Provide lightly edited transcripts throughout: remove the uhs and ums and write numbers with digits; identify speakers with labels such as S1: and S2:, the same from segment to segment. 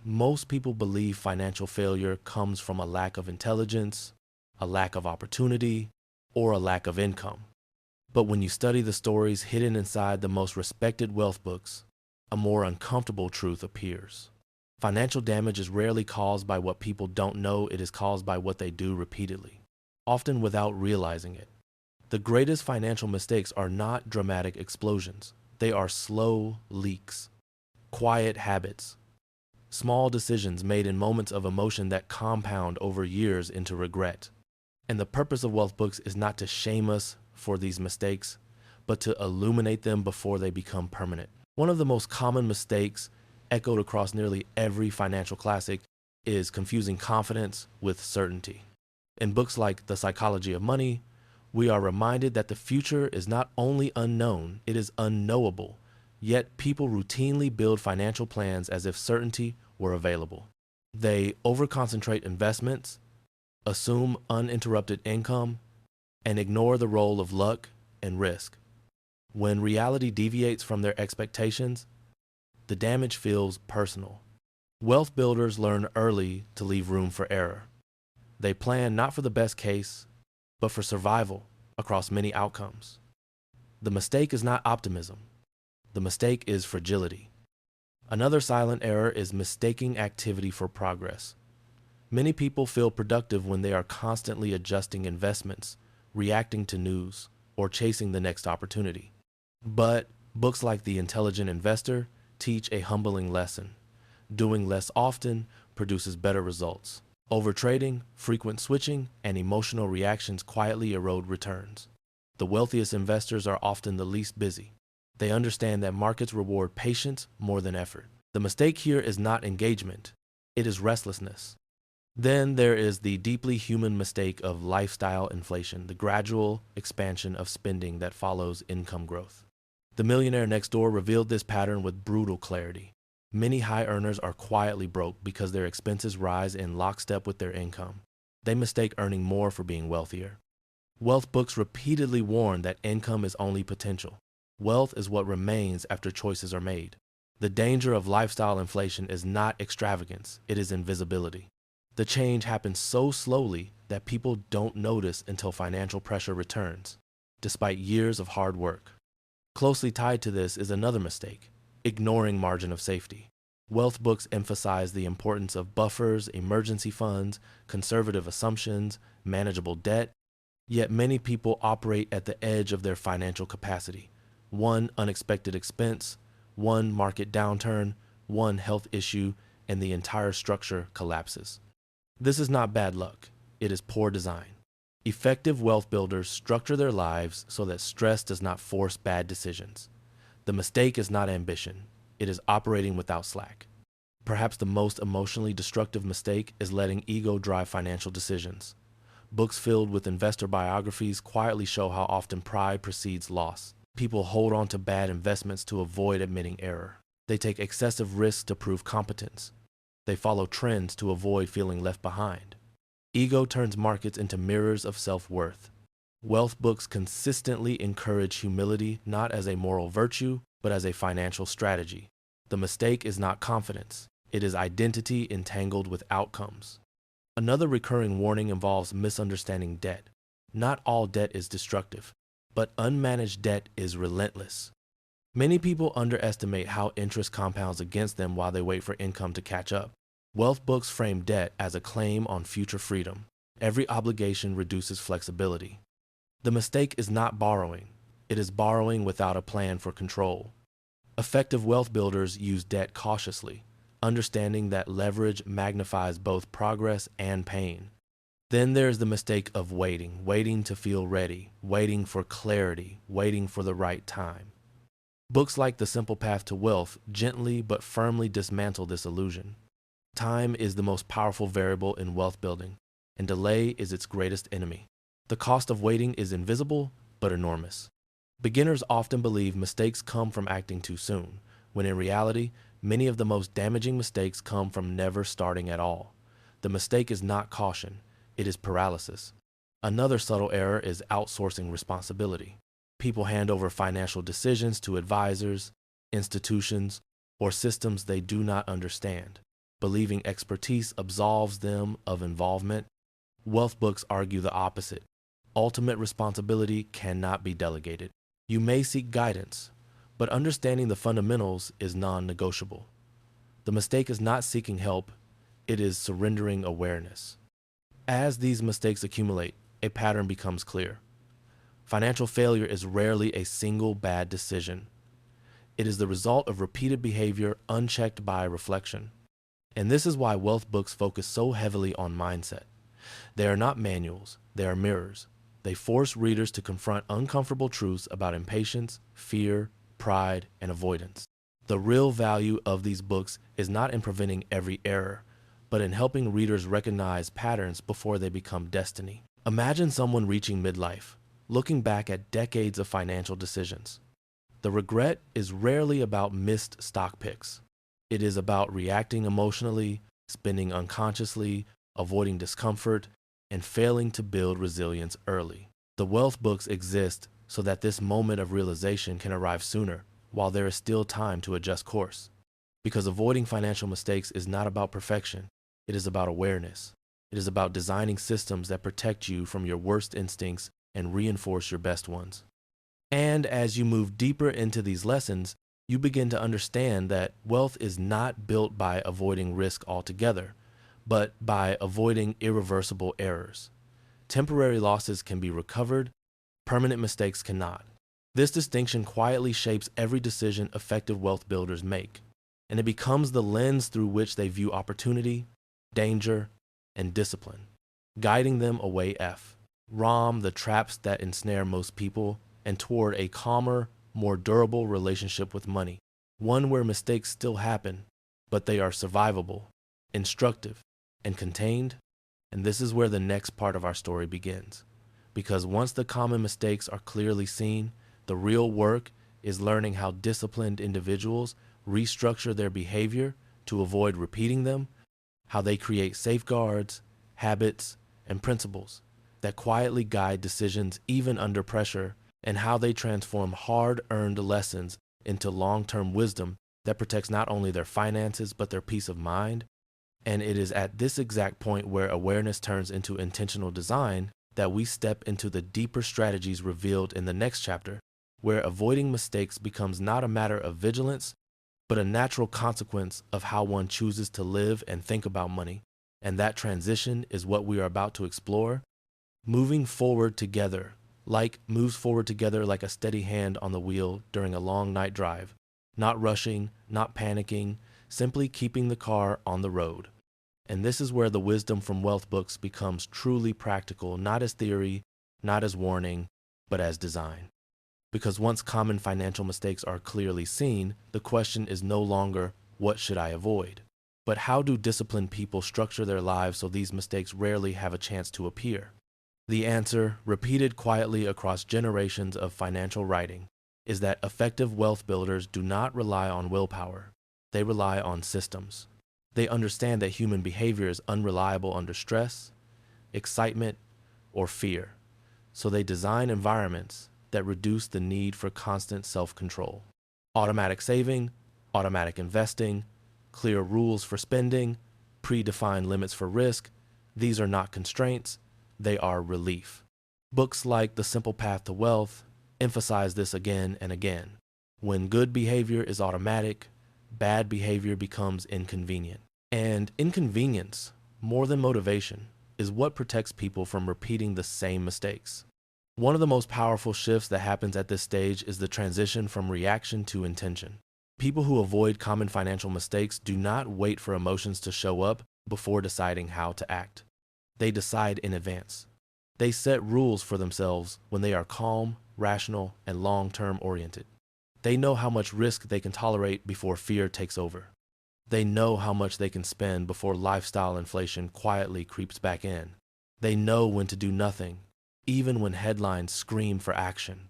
S1: Most people believe financial failure comes from a lack of intelligence, a lack of opportunity, or a lack of income. But when you study the stories hidden inside the most respected wealth books, a more uncomfortable truth appears. Financial damage is rarely caused by what people don't know, it is caused by what they do repeatedly, often without realizing it. The greatest financial mistakes are not dramatic explosions. They are slow leaks, quiet habits, small decisions made in moments of emotion that compound over years into regret. And the purpose of wealth books is not to shame us for these mistakes, but to illuminate them before they become permanent. One of the most common mistakes echoed across nearly every financial classic is confusing confidence with certainty. In books like The Psychology of Money, we are reminded that the future is not only unknown, it is unknowable. Yet people routinely build financial plans as if certainty were available. They overconcentrate investments, assume uninterrupted income, and ignore the role of luck and risk. When reality deviates from their expectations, the damage feels personal. Wealth builders learn early to leave room for error. They plan not for the best case, but for survival across many outcomes. The mistake is not optimism. The mistake is fragility. Another silent error is mistaking activity for progress. Many people feel productive when they are constantly adjusting investments, reacting to news, or chasing the next opportunity. But books like The Intelligent Investor teach a humbling lesson. Doing less often produces better results. Overtrading, frequent switching, and emotional reactions quietly erode returns. The wealthiest investors are often the least busy. They understand that markets reward patience more than effort. The mistake here is not engagement, it is restlessness. Then there is the deeply human mistake of lifestyle inflation, the gradual expansion of spending that follows income growth. The Millionaire Next Door revealed this pattern with brutal clarity. Many high earners are quietly broke because their expenses rise in lockstep with their income. They mistake earning more for being wealthier. Wealth books repeatedly warn that income is only potential. Wealth is what remains after choices are made. The danger of lifestyle inflation is not extravagance, it is invisibility. The change happens so slowly that people don't notice until financial pressure returns, despite years of hard work. Closely tied to this is another mistake: ignoring margin of safety. Wealth books emphasize the importance of buffers, emergency funds, conservative assumptions, manageable debt, yet many people operate at the edge of their financial capacity. One unexpected expense, one market downturn, one health issue, and the entire structure collapses. This is not bad luck, it is poor design. Effective wealth builders structure their lives so that stress does not force bad decisions. The mistake is not ambition, it is operating without slack. Perhaps the most emotionally destructive mistake is letting ego drive financial decisions. Books filled with investor biographies quietly show how often pride precedes loss. People hold on to bad investments to avoid admitting error. They take excessive risks to prove competence. They follow trends to avoid feeling left behind. Ego turns markets into mirrors of self-worth. Wealth books consistently encourage humility not as a moral virtue, but as a financial strategy. The mistake is not confidence, it is identity entangled with outcomes. Another recurring warning involves misunderstanding debt. Not all debt is destructive, but unmanaged debt is relentless. Many people underestimate how interest compounds against them while they wait for income to catch up. Wealth books frame debt as a claim on future freedom. Every obligation reduces flexibility. The mistake is not borrowing, it is borrowing without a plan for control. Effective wealth builders use debt cautiously, understanding that leverage magnifies both progress and pain. Then there's the mistake of waiting to feel ready, waiting for clarity, waiting for the right time. Books like The Simple Path to Wealth gently but firmly dismantle this illusion. Time is the most powerful variable in wealth building, and delay is its greatest enemy. The cost of waiting is invisible but enormous. Beginners often believe mistakes come from acting too soon, when in reality, many of the most damaging mistakes come from never starting at all. The mistake is not caution, it is paralysis. Another subtle error is outsourcing responsibility. People hand over financial decisions to advisors, institutions, or systems they do not understand. believing expertise absolves them of involvement. Wealth books argue the opposite. Ultimate responsibility cannot be delegated. You may seek guidance, but understanding the fundamentals is non-negotiable. The mistake is not seeking help, it is surrendering awareness. As these mistakes accumulate, a pattern becomes clear. Financial failure is rarely a single bad decision. It is the result of repeated behavior unchecked by reflection. And this is why wealth books focus so heavily on mindset. They are not manuals, they are mirrors. They force readers to confront uncomfortable truths about impatience, fear, pride, and avoidance. The real value of these books is not in preventing every error, but in helping readers recognize patterns before they become destiny. Imagine someone reaching midlife, looking back at decades of financial decisions. The regret is rarely about missed stock picks. It is about reacting emotionally, spending unconsciously, avoiding discomfort, and failing to build resilience early. The wealth books exist so that this moment of realization can arrive sooner, while there is still time to adjust course. Because avoiding financial mistakes is not about perfection, it is about awareness. It is about designing systems that protect you from your worst instincts and reinforce your best ones. And as you move deeper into these lessons, you begin to understand that wealth is not built by avoiding risk altogether, but by avoiding irreversible errors. Temporary losses can be recovered, permanent mistakes cannot. This distinction quietly shapes every decision effective wealth builders make, and it becomes the lens through which they view opportunity, danger, and discipline, guiding them away from the traps that ensnare most people and toward a calmer, more durable relationship with money, one where mistakes still happen, but they are survivable, instructive, and contained. And this is where the next part of our story begins. Because once the common mistakes are clearly seen, the real work is learning how disciplined individuals restructure their behavior to avoid repeating them, how they create safeguards, habits, and principles that quietly guide decisions even under pressure, and how they transform hard-earned lessons into long-term wisdom that protects not only their finances but their peace of mind. And it is at this exact point where awareness turns into intentional design that we step into the deeper strategies revealed in the next chapter, where avoiding mistakes becomes not a matter of vigilance, but a natural consequence of how one chooses to live and think about money. And that transition is what we are about to explore, moves forward together like a steady hand on the wheel during a long night drive, not rushing, not panicking, simply keeping the car on the road. And this is where the wisdom from wealth books becomes truly practical, not as theory, not as warning, but as design. Because once common financial mistakes are clearly seen, the question is no longer, what should I avoid? But how do disciplined people structure their lives so these mistakes rarely have a chance to appear? The answer, repeated quietly across generations of financial writing, is that effective wealth builders do not rely on willpower. They rely on systems. They understand that human behavior is unreliable under stress, excitement, or fear. So they design environments that reduce the need for constant self-control. Automatic saving, automatic investing, clear rules for spending, predefined limits for risk, these are not constraints, they are relief. Books like The Simple Path to Wealth emphasize this again and again. When good behavior is automatic, bad behavior becomes inconvenient. And inconvenience, more than motivation, is what protects people from repeating the same mistakes. One of the most powerful shifts that happens at this stage is the transition from reaction to intention. People who avoid common financial mistakes do not wait for emotions to show up before deciding how to act. They decide in advance. They set rules for themselves when they are calm, rational, and long-term oriented. They know how much risk they can tolerate before fear takes over. They know how much they can spend before lifestyle inflation quietly creeps back in. They know when to do nothing, even when headlines scream for action.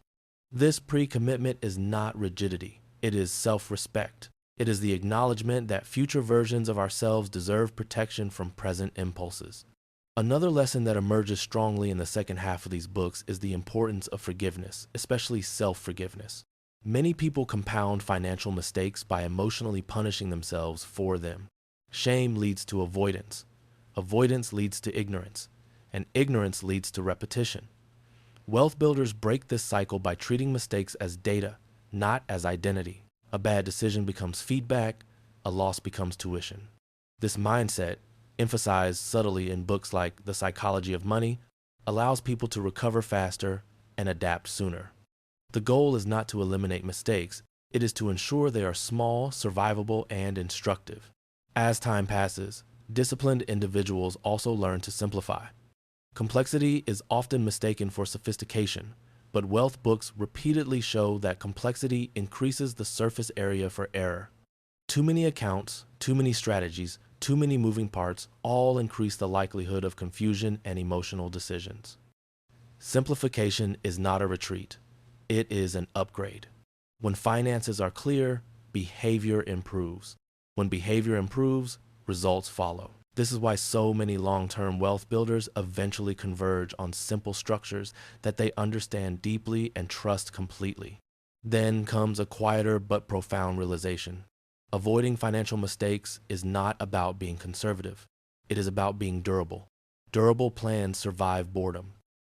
S1: This pre-commitment is not rigidity. It is self-respect. It is the acknowledgement that future versions of ourselves deserve protection from present impulses. Another lesson that emerges strongly in the second half of these books is the importance of forgiveness, especially self-forgiveness. Many people compound financial mistakes by emotionally punishing themselves for them. Shame leads to avoidance. Avoidance leads to ignorance, and ignorance leads to repetition. Wealth builders break this cycle by treating mistakes as data, not as identity. A bad decision becomes feedback, a loss becomes tuition. This mindset, emphasized subtly in books like The Psychology of Money, allows people to recover faster and adapt sooner. The goal is not to eliminate mistakes, it is to ensure they are small, survivable, and instructive. As time passes, disciplined individuals also learn to simplify. Complexity is often mistaken for sophistication, but wealth books repeatedly show that complexity increases the surface area for error. Too many accounts, too many strategies, too many moving parts all increase the likelihood of confusion and emotional decisions. Simplification is not a retreat. It is an upgrade. When finances are clear, behavior improves. When behavior improves, results follow. This is why so many long-term wealth builders eventually converge on simple structures that they understand deeply and trust completely. Then comes a quieter but profound realization. Avoiding financial mistakes is not about being conservative. It is about being durable. Durable plans survive boredom.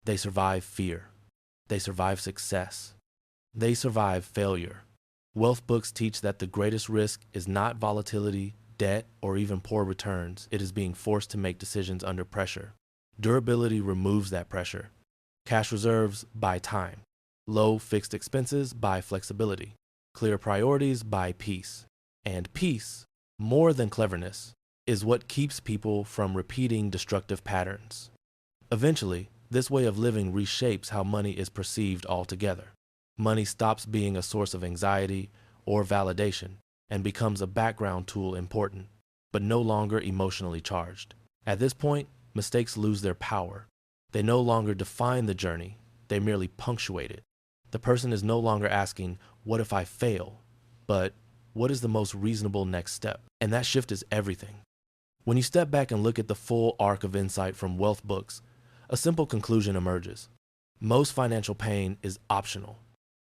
S1: They survive fear. They survive success. They survive failure. Wealth books teach that the greatest risk is not volatility, debt, or even poor returns. It is being forced to make decisions under pressure. Durability removes that pressure. Cash reserves buy time. Low fixed expenses buy flexibility. Clear priorities buy peace. And peace, more than cleverness, is what keeps people from repeating destructive patterns. Eventually, this way of living reshapes how money is perceived altogether. Money stops being a source of anxiety or validation and becomes a background tool important, but no longer emotionally charged. At this point, mistakes lose their power. They no longer define the journey, they merely punctuate it. The person is no longer asking, "What if I fail?" but "What is the most reasonable next step?" And that shift is everything. When you step back and look at the full arc of insight from wealth books, a simple conclusion emerges. Most financial pain is optional,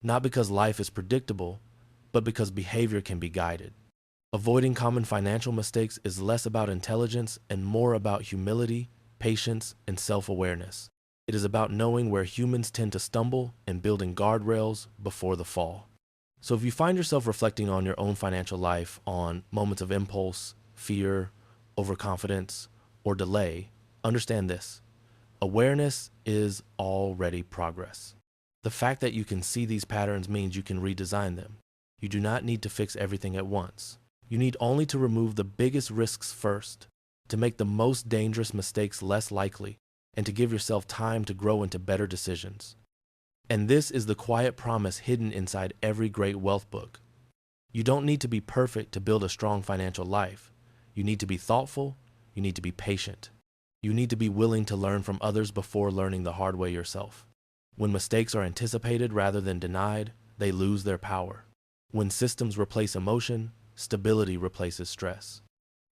S1: not because life is predictable, but because behavior can be guided. Avoiding common financial mistakes is less about intelligence and more about humility, patience, and self-awareness. It is about knowing where humans tend to stumble and building guardrails before the fall. So if you find yourself reflecting on your own financial life, on moments of impulse, fear, overconfidence, or delay, understand this. Awareness is already progress. The fact that you can see these patterns means you can redesign them. You do not need to fix everything at once. You need only to remove the biggest risks first, to make the most dangerous mistakes less likely, and to give yourself time to grow into better decisions. And this is the quiet promise hidden inside every great wealth book. You don't need to be perfect to build a strong financial life. You need to be thoughtful. You need to be patient. You need to be willing to learn from others before learning the hard way yourself. When mistakes are anticipated rather than denied, they lose their power. When systems replace emotion, stability replaces stress.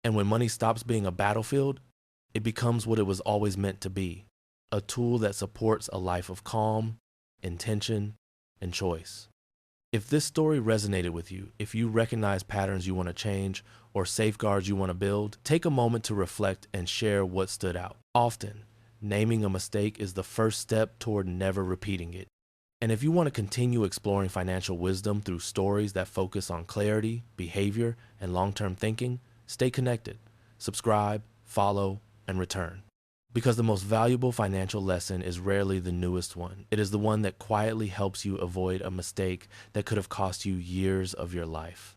S1: And when money stops being a battlefield, it becomes what it was always meant to be, a tool that supports a life of calm, intention, and choice. If this story resonated with you, if you recognize patterns you want to change or safeguards you want to build, take a moment to reflect and share what stood out. Often, naming a mistake is the first step toward never repeating it. And if you want to continue exploring financial wisdom through stories that focus on clarity, behavior, and long-term thinking, stay connected. Subscribe, follow, and return. Because the most valuable financial lesson is rarely the newest one. It is the one that quietly helps you avoid a mistake that could have cost you years of your life.